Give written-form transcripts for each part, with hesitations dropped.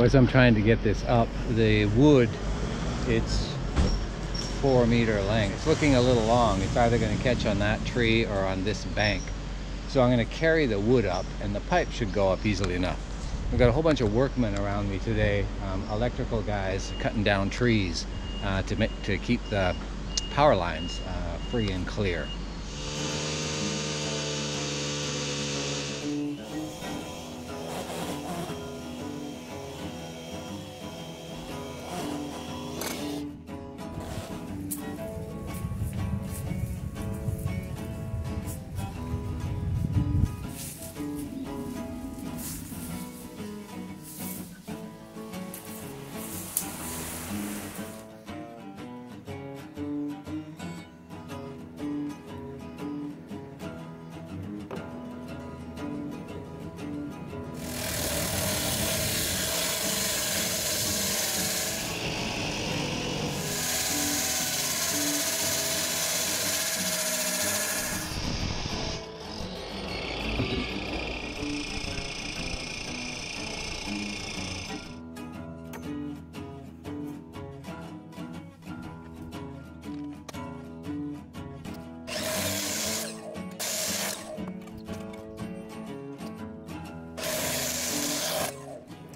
as I'm trying to get this up, the wood, it's 4-meter length. It's looking a little long. It's either going to catch on that tree or on this bank. So I'm going to carry the wood up, and the pipe should go up easily enough. We've got a whole bunch of workmen around me today, electrical guys cutting down trees to keep the power lines free and clear.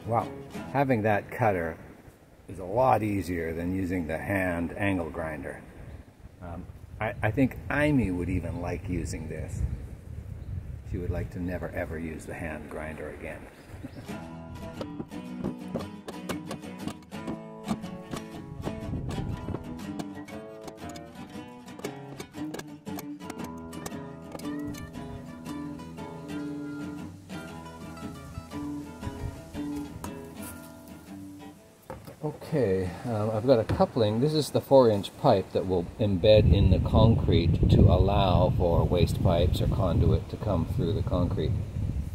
Wow, having that cutter is a lot easier than using the hand angle grinder. I think Amy would even like using this. She would like to never ever use the hand grinder again. Okay, I've got a coupling. This is the 4-inch pipe that will embed in the concrete to allow for waste pipes or conduit to come through the concrete.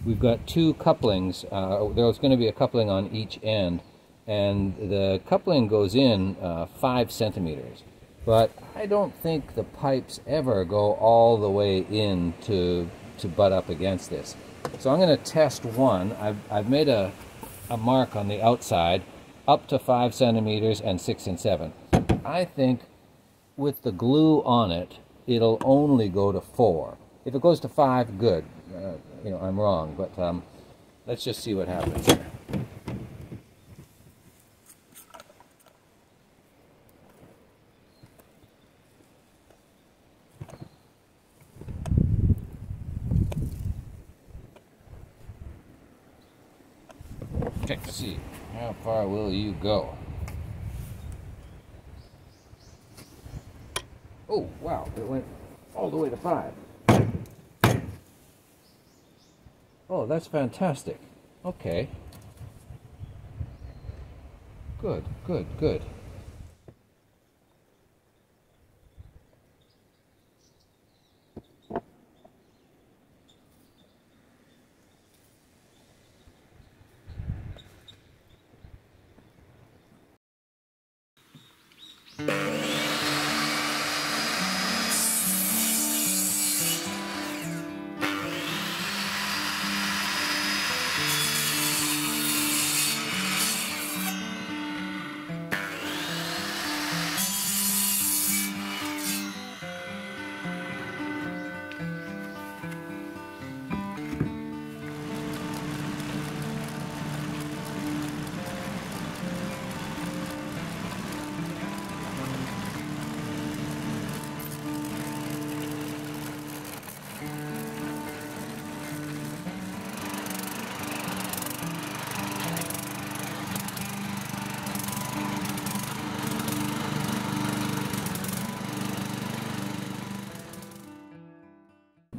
We've got 2 couplings. There's going to be a coupling on each end, and the coupling goes in 5 centimeters. But I don't think the pipes ever go all the way in to butt up against this. So I'm going to test one. I've made a mark on the outside, up to 5 centimeters and 6 and 7. I think with the glue on it, it'll only go to 4. If it goes to 5, good. You know, I'm wrong, but let's just see what happens here. Check to see. How far will you go? Oh, wow, it went all the way to 5. Oh, that's fantastic. Okay. Good, good, good.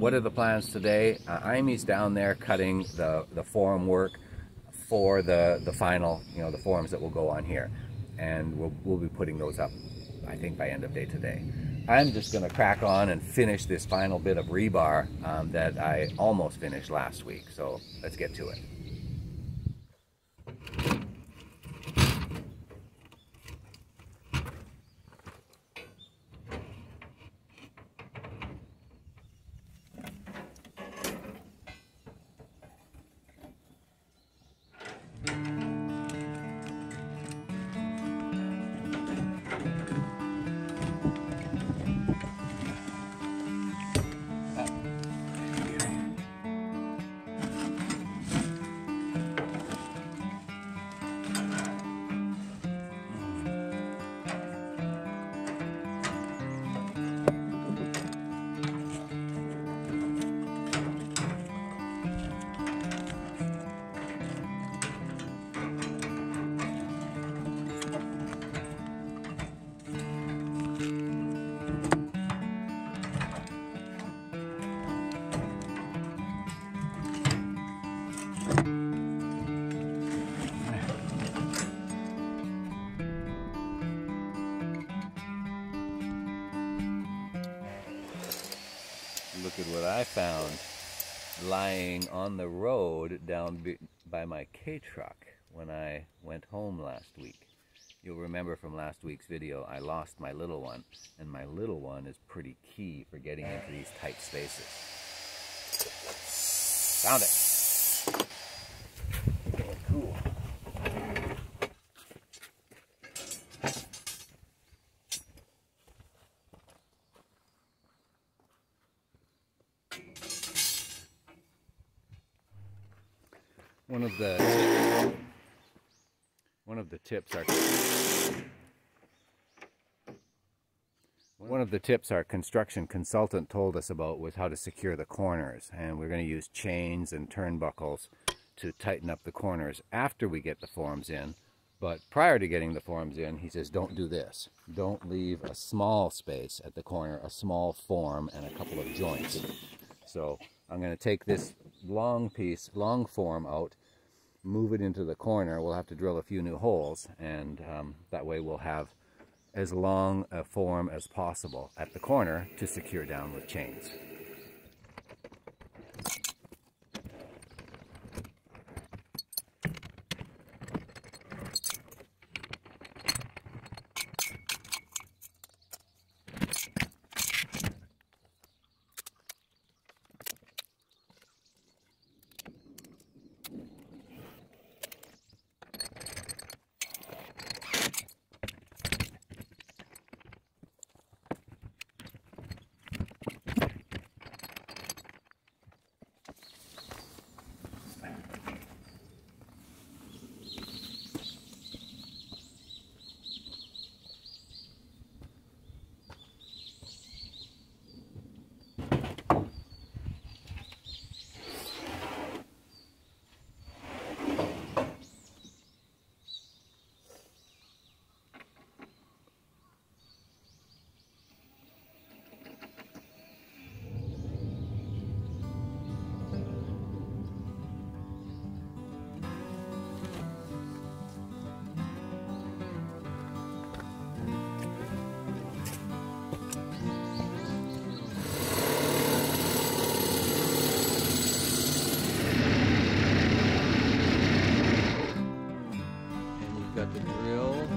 What are the plans today? Amy's down there cutting the form work for the final, you know, the forms that will go on here. And we'll be putting those up, I think, by end of day today. I'm just going to crack on and finish this final bit of rebar that I almost finished last week. So let's get to it. Look at what I found lying on the road down by my K-truck when I went home last week. You'll remember from last week's video I lost my little one, and my little one is pretty key for getting into these tight spaces. Found it! Okay, cool. One of the tips our construction consultant told us about was how to secure the corners, and we're going to use chains and turnbuckles to tighten up the corners after we get the forms in. But prior to getting the forms in, he says don't do this. Don't leave a small space at the corner, a small form and a couple of joints. So I'm going to take this long form out, move it into the corner. We'll have to drill a few new holes, and that way we'll have as long a form as possible at the corner to secure down with chains. Got the drill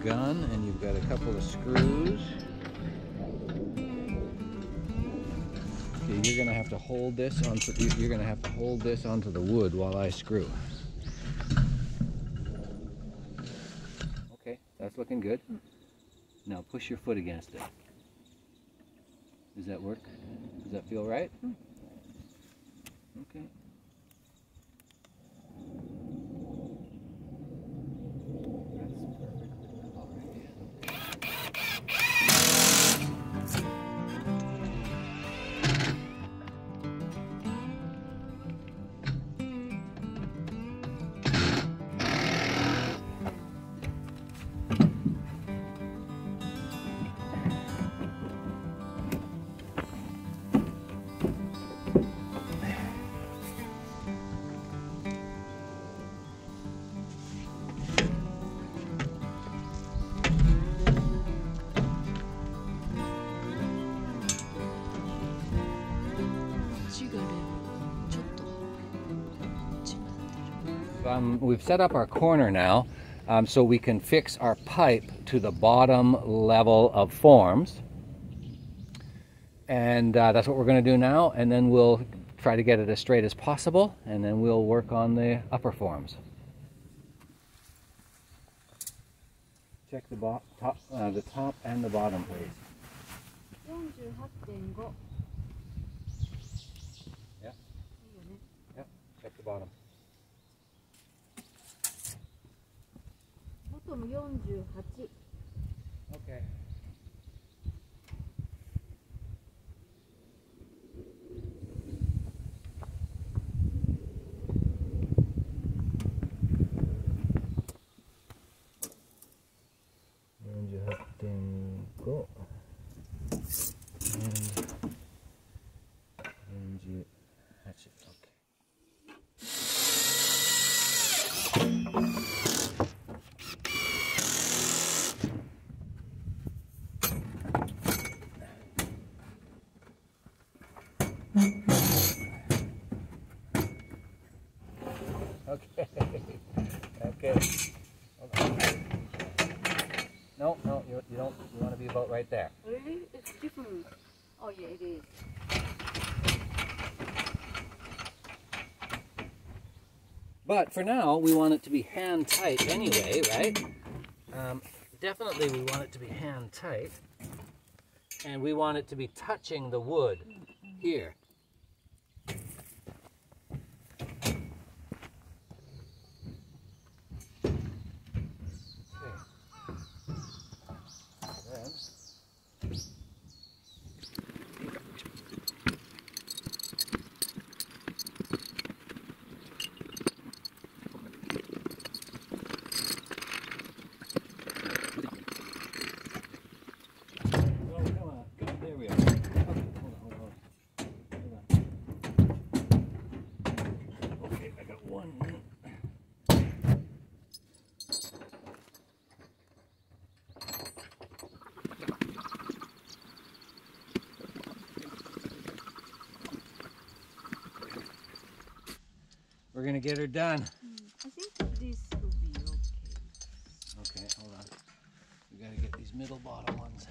gun, and you've got a couple of screws. Okay, you're gonna have to hold this onto the wood while I screw. Okay, that's looking good. Now push your foot against it. Does that work? Does that feel right? Okay. We've set up our corner now so we can fix our pipe to the bottom level of forms, and that's what we're going to do now, and then we'll try to get it as straight as possible, and then we'll work on the upper forms. Check the top and the bottom, please. 48.5. Yeah. Yep. Check the bottom. Bottom 48. Okay. No, no, you don't. You want to be about right there. Really? It's different. Oh yeah, it is. But for now, we want it to be hand tight anyway, right? Definitely we want it to be hand tight. And we want it to be touching the wood here. We're gonna get her done. I think this will be okay. Okay, hold on. We gotta get these middle bottom ones.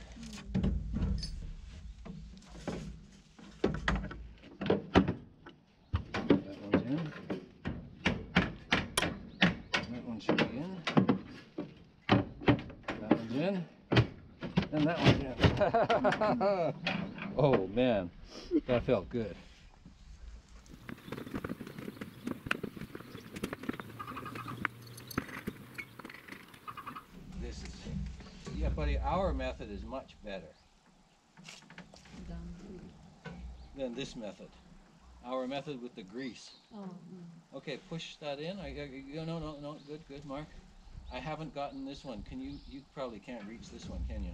That one's in. That one should be in. That one's in. And that one's in. Oh man, that felt good. Yeah, buddy, our method is much better than this method. Our method with the grease. Oh. Okay, push that in. No, good, Mark. I haven't gotten this one. Can you probably can't reach this one, can you?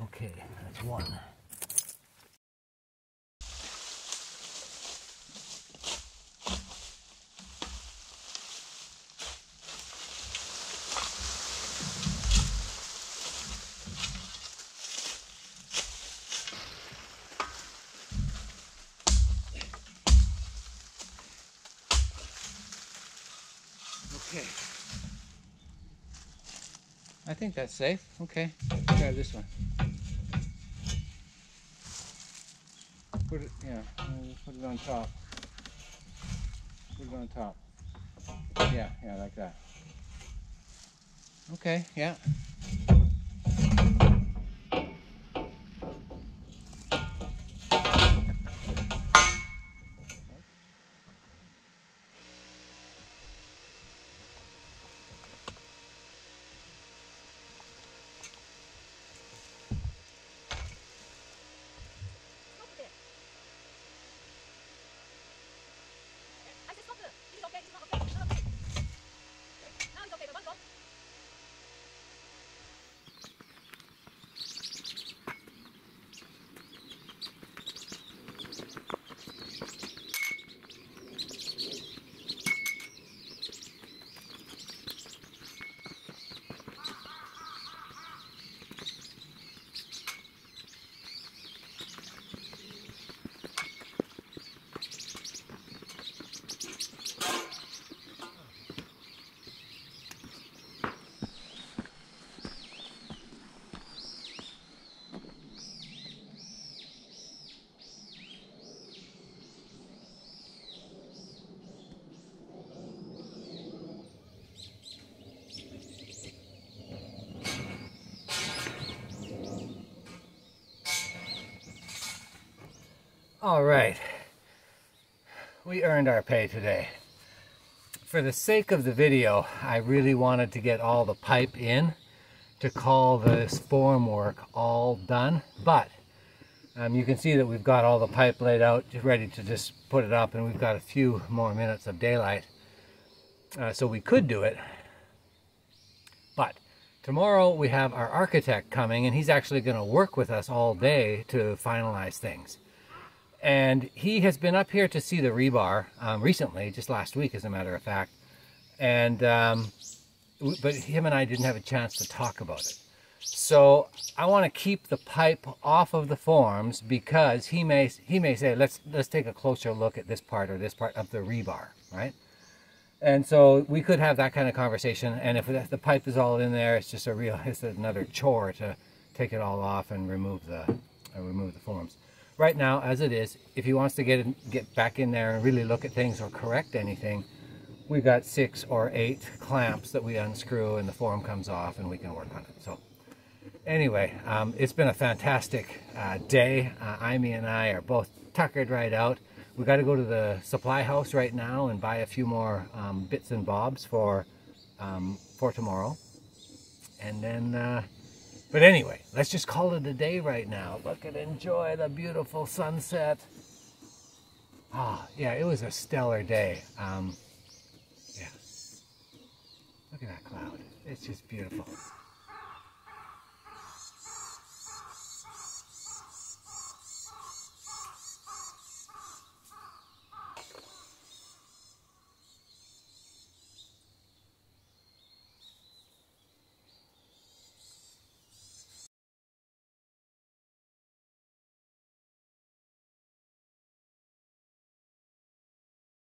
Okay, that's one. Okay. I think that's safe. Okay, grab this one. Put it, yeah, put it on top. Put it on top. Yeah, like that. Okay, yeah. All right, we earned our pay today. For the sake of the video, I really wanted to get all the pipe in to call this form work all done, but you can see that we've got all the pipe laid out, ready to just put it up, and we've got a few more minutes of daylight, so we could do it. But Tomorrow we have our architect coming, and he's actually going to work with us all day to finalize things. And he has been up here to see the rebar recently, just last week as a matter of fact. And but him and I didn't have a chance to talk about it. So I want to keep the pipe off of the forms because he may say, let's take a closer look at this part or this part of the rebar, right? And so we could have that kind of conversation. And if the pipe is all in there, it's just it's another chore to take it all off and remove the forms. Right now, as it is, if he wants to get back in there and really look at things or correct anything, we've got 6 or 8 clamps that we unscrew and the form comes off and we can work on it. So anyway, it's been a fantastic day. Amy and I are both tuckered right out. We got to go to the supply house right now and buy a few more bits and bobs for tomorrow. And then, but anyway, let's just call it a day right now. Look and enjoy the beautiful sunset. Ah, yeah, it was a stellar day. Yeah, look at that cloud. It's just beautiful.